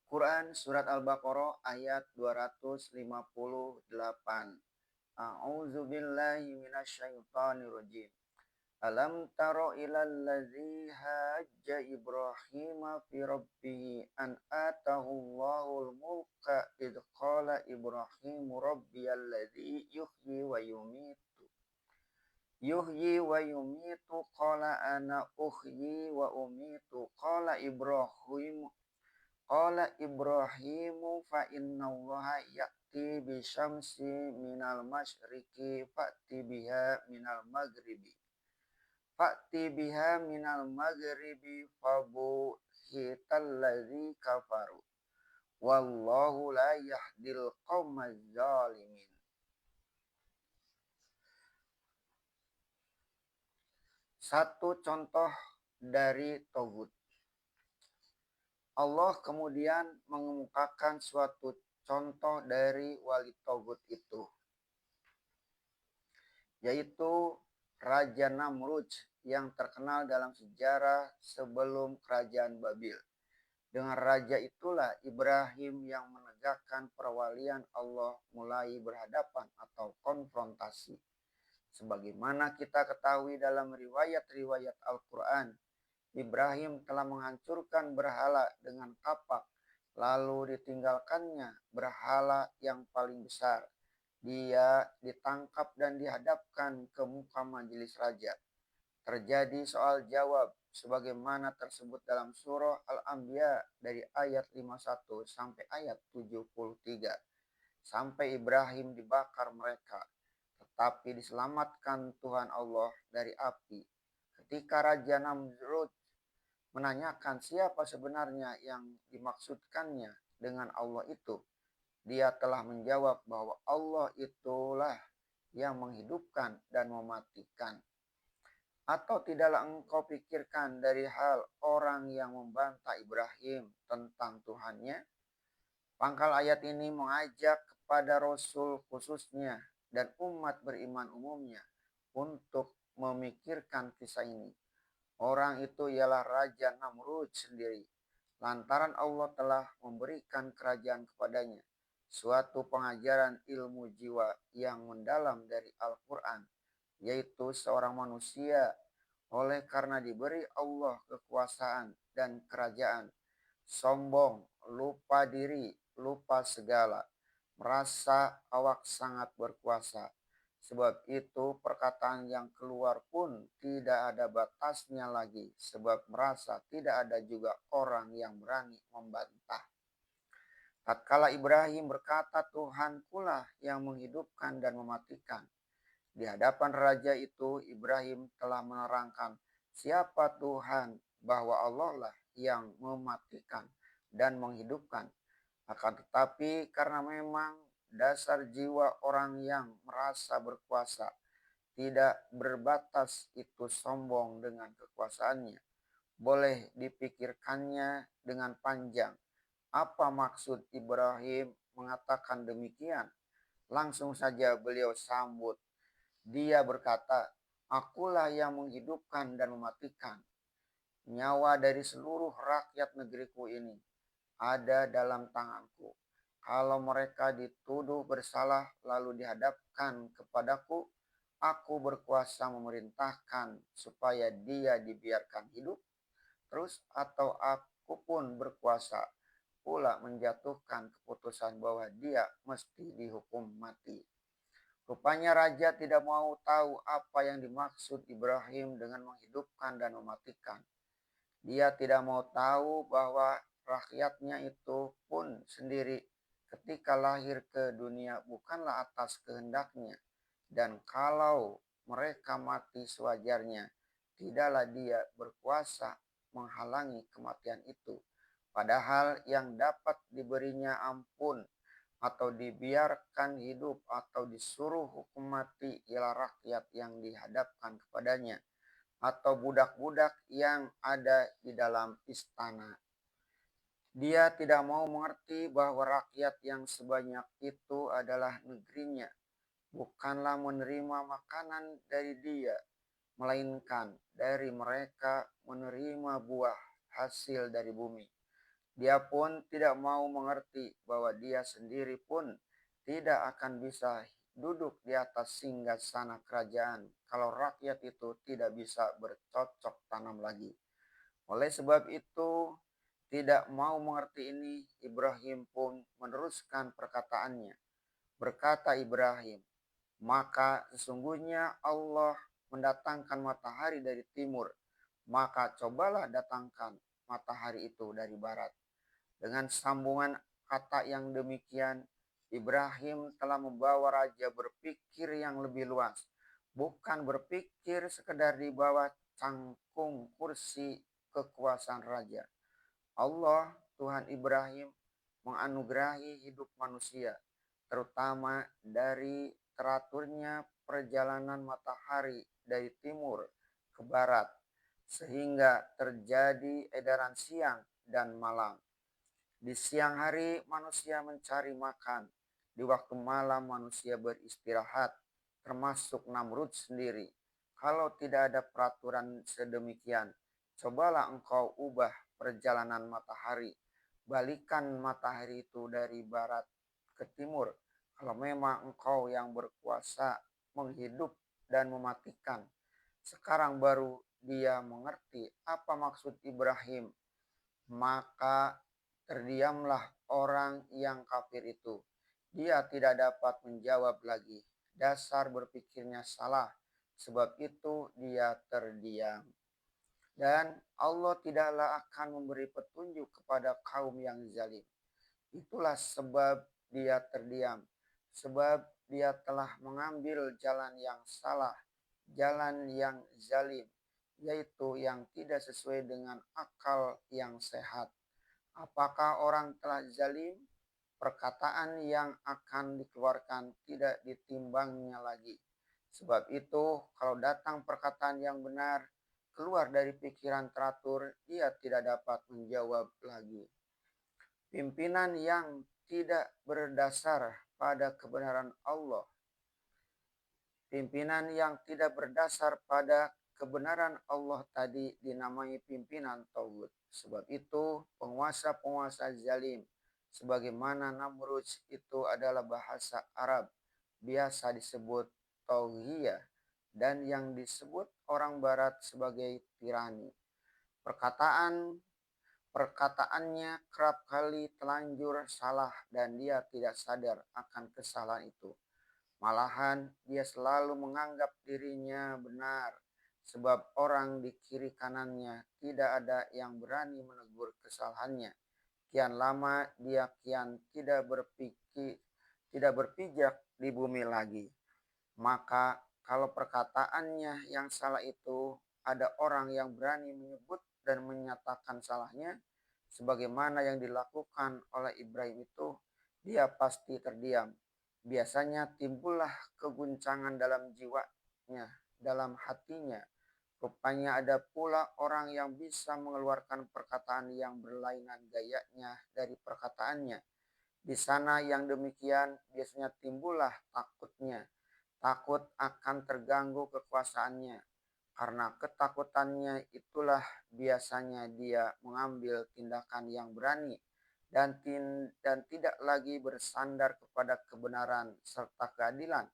Quran Surat Al-Baqarah ayat 258. A'udzu billahi minasyaitonir rajim. Alam taro ilal ladzi hajja Ibrahim fi rabbih an atahu Allahul mulka id qala Ibrahim rabbiyal ladzi yuhyi wa yumitu qala ana uhyi wa umitu Qala Ibrahimu fa innallaha ya'ti bisyamsi minal masyriqi fa'ti biha minal maghribi fabuhital ladzi kafaru wallahu la yahdil qaumaz zalimin. Satu contoh dari togut. Allah kemudian mengemukakan suatu contoh dari wali togut itu, yaitu Raja Namrud yang terkenal dalam sejarah sebelum kerajaan Babil. Dengan raja itulah Ibrahim yang menegakkan perwalian Allah mulai berhadapan atau konfrontasi. Sebagaimana kita ketahui dalam riwayat-riwayat Al-Quran, Ibrahim telah menghancurkan berhala dengan kapak, lalu ditinggalkannya berhala yang paling besar. Dia ditangkap dan dihadapkan ke muka majelis raja. Terjadi soal jawab sebagaimana tersebut dalam surah Al-Anbiya dari ayat 51 sampai ayat 73. Sampai Ibrahim dibakar mereka, tetapi diselamatkan Tuhan Allah dari api. Ketika Raja Namrud menanyakan siapa sebenarnya yang dimaksudkannya dengan Allah itu, dia telah menjawab bahwa Allah itulah yang menghidupkan dan mematikan. Atau tidaklah engkau pikirkan dari hal orang yang membantah Ibrahim tentang Tuhannya? Pangkal ayat ini mengajak kepada Rasul khususnya dan umat beriman umumnya untuk memikirkan kisah ini. Orang itu ialah Raja Namrud sendiri. Lantaran Allah telah memberikan kerajaan kepadanya, suatu pengajaran ilmu jiwa yang mendalam dari Al-Quran, yaitu seorang manusia oleh karena diberi Allah kekuasaan dan kerajaan, sombong, lupa diri, lupa segala, merasa awak sangat berkuasa. Sebab itu perkataan yang keluar pun tidak ada batasnya lagi, sebab merasa tidak ada juga orang yang berani membantah. Tatkala Ibrahim berkata, Tuhankulah yang menghidupkan dan mematikan, di hadapan raja itu Ibrahim telah menerangkan siapa Tuhan, bahwa Allah lah yang mematikan dan menghidupkan. Akan tetapi karena memang dasar jiwa orang yang merasa berkuasa tidak berbatas itu sombong dengan kekuasaannya, boleh dipikirkannya dengan panjang. Apa maksud Ibrahim mengatakan demikian? Langsung saja beliau sambut. Dia berkata, akulah yang menghidupkan dan mematikan. Nyawa dari seluruh rakyat negeriku ini ada dalam tanganku. Kalau mereka dituduh bersalah lalu dihadapkan kepadaku, aku berkuasa memerintahkan supaya dia dibiarkan hidup, terus atau aku pun berkuasa pula menjatuhkan keputusan bahwa dia mesti dihukum mati. Rupanya raja tidak mau tahu apa yang dimaksud Ibrahim dengan menghidupkan dan mematikan. Dia tidak mau tahu bahwa rakyatnya itu pun sendiri ketika lahir ke dunia bukanlah atas kehendaknya. Dan kalau mereka mati sewajarnya, tidaklah dia berkuasa menghalangi kematian itu. Padahal yang dapat diberinya ampun atau dibiarkan hidup atau disuruh hukum mati ialah rakyat yang dihadapkan kepadanya atau budak-budak yang ada di dalam istana. Dia tidak mau mengerti bahwa rakyat yang sebanyak itu adalah negerinya, bukanlah menerima makanan dari dia, melainkan dari mereka menerima buah hasil dari bumi. Dia pun tidak mau mengerti bahwa dia sendiri pun tidak akan bisa duduk di atas singgasana kerajaan kalau rakyat itu tidak bisa bercocok tanam lagi. Oleh sebab itu, tidak mau mengerti ini, Ibrahim pun meneruskan perkataannya. Berkata Ibrahim, maka sesungguhnya Allah mendatangkan matahari dari timur, maka cobalah datangkan matahari itu dari barat. Dengan sambungan kata yang demikian, Ibrahim telah membawa raja berpikir yang lebih luas, bukan berpikir sekedar di bawah cangkung kursi kekuasaan raja. Allah, Tuhan Ibrahim, menganugerahi hidup manusia, terutama dari teraturnya perjalanan matahari dari timur ke barat, sehingga terjadi edaran siang dan malam. Di siang hari manusia mencari makan, di waktu malam manusia beristirahat, termasuk Namrud sendiri. Kalau tidak ada peraturan sedemikian, cobalah engkau ubah perjalanan matahari. Balikan matahari itu dari barat ke timur. Kalau memang engkau yang berkuasa menghidup dan mematikan. Sekarang baru dia mengerti apa maksud Ibrahim. Maka terdiamlah orang yang kafir itu. Dia tidak dapat menjawab lagi. Dasar berpikirnya salah. Sebab itu dia terdiam. Dan Allah tidaklah akan memberi petunjuk kepada kaum yang zalim. Itulah sebab dia terdiam. Sebab dia telah mengambil jalan yang salah, jalan yang zalim, yaitu yang tidak sesuai dengan akal yang sehat. Apakah orang telah zalim? Perkataan yang akan dikeluarkan tidak ditimbangnya lagi. Sebab itu, kalau datang perkataan yang benar, keluar dari pikiran teratur, ia tidak dapat menjawab lagi. Pimpinan yang tidak berdasar pada kebenaran Allah. Pimpinan yang tidak berdasar pada kebenaran Allah tadi dinamai pimpinan Tauhid. Sebab itu penguasa-penguasa zalim sebagaimana Namrud itu adalah bahasa Arab biasa disebut Tauhiyah dan yang disebut orang barat sebagai tirani. Perkataannya kerap kali telanjur salah dan dia tidak sadar akan kesalahan itu. Malahan dia selalu menganggap dirinya benar sebab orang di kiri kanannya tidak ada yang berani menegur kesalahannya. Kian lama dia kian tidak berpijak di bumi lagi. Maka kalau perkataannya yang salah itu ada orang yang berani menyebut dan menyatakan salahnya sebagaimana yang dilakukan oleh Ibrahim itu, dia pasti terdiam. Biasanya timbullah keguncangan dalam jiwanya, dalam hatinya. Rupanya ada pula orang yang bisa mengeluarkan perkataan yang berlainan gayanya dari perkataannya. Di sana yang demikian biasanya timbullah takutnya. Takut akan terganggu kekuasaannya. Karena ketakutannya itulah biasanya dia mengambil tindakan yang berani dan tidak lagi bersandar kepada kebenaran serta keadilan,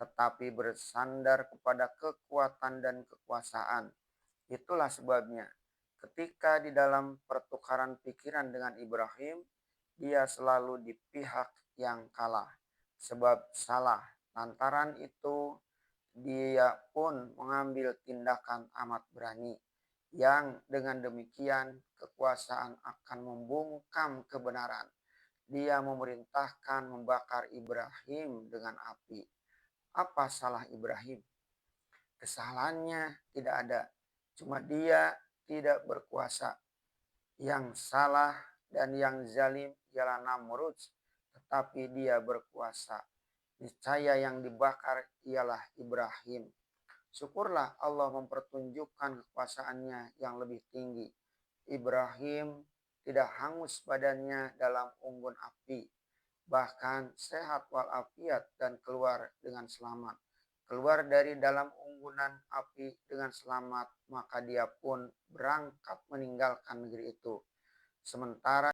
tetapi bersandar kepada kekuatan dan kekuasaan. Itulah sebabnya ketika di dalam pertukaran pikiran dengan Ibrahim, dia selalu di pihak yang kalah, sebab salah. Lantaran itu dia pun mengambil tindakan amat berani, yang dengan demikian kekuasaan akan membungkam kebenaran. Dia memerintahkan membakar Ibrahim dengan api. Apa salah Ibrahim? Kesalahannya tidak ada, cuma dia tidak berkuasa. Yang salah dan yang zalim ialah Namrud, tetapi dia berkuasa. Niscaya yang dibakar ialah Ibrahim. Syukurlah Allah mempertunjukkan kekuasaannya yang lebih tinggi. Ibrahim tidak hangus badannya dalam unggun api, bahkan sehat walafiat dan keluar dengan selamat. Keluar dari dalam unggunan api dengan selamat, maka dia pun berangkat meninggalkan negeri itu. Sementara